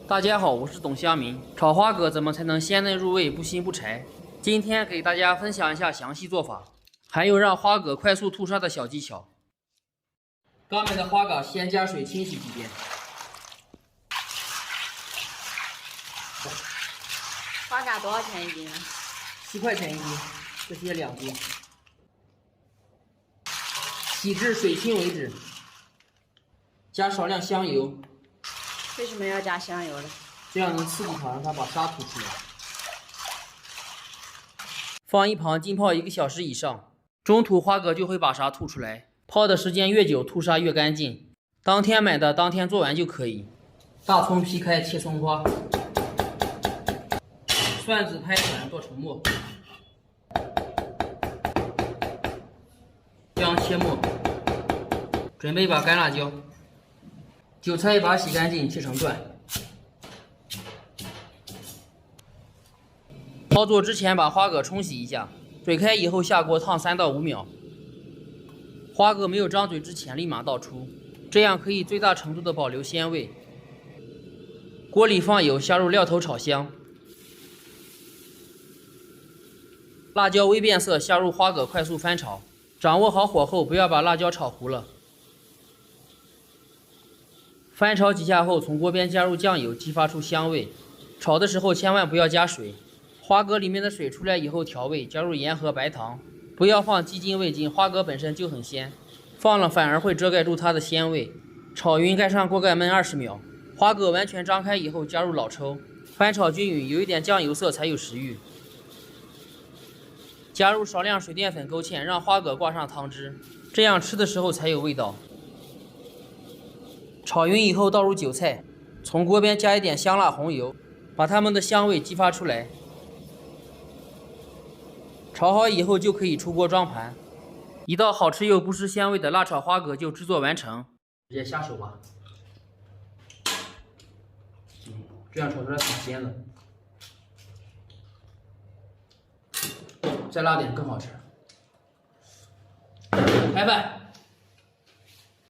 大家好，我是董香明。炒花蛤怎么才能鲜嫩入味、不腥不柴？今天给大家分享一下详细做法，还有让花蛤快速吐沙的小技巧。刚买的花蛤先加水清洗几遍。花蛤多少钱一斤啊？7块钱一斤，这些2斤。洗至水清为止，加少量香油。为什么要加香油呢？这样能刺激它，让它把沙吐出来。放一旁浸泡1个小时以上，中途花蛤就会把沙吐出来。泡的时间越久，吐沙越干净。当天买的，当天做完就可以。大葱劈开切葱花，蒜子拍短做成末，姜切末。准备一把干辣椒，韭菜把洗干净切成段。操作之前把花蛤冲洗一下，水开以后下锅烫3到5秒。花蛤没有张嘴之前立马倒出，这样可以最大程度的保留鲜味。锅里放油，下入料头炒香。辣椒微变色，下入花蛤快速翻炒，掌握好火候，不要把辣椒炒糊了。翻炒几下后，从锅边加入酱油，激发出香味。炒的时候千万不要加水，花蛤里面的水出来以后调味，加入盐和白糖，不要放鸡精、味精，花蛤本身就很鲜，放了反而会遮盖住它的鲜味。炒匀，盖上锅盖焖20秒。花蛤完全张开以后，加入老抽，翻炒均匀，有一点酱油色才有食欲。加入少量水淀粉勾芡，让花蛤挂上汤汁，这样吃的时候才有味道。炒匀以后倒入韭菜，从锅边加一点香辣红油，把它们的香味激发出来。炒好以后就可以出锅装盘，一道好吃又不失鲜味的辣炒花蛤就制作完成。直接下手吧，这样炒出来挺鲜的，再辣点更好吃。开饭。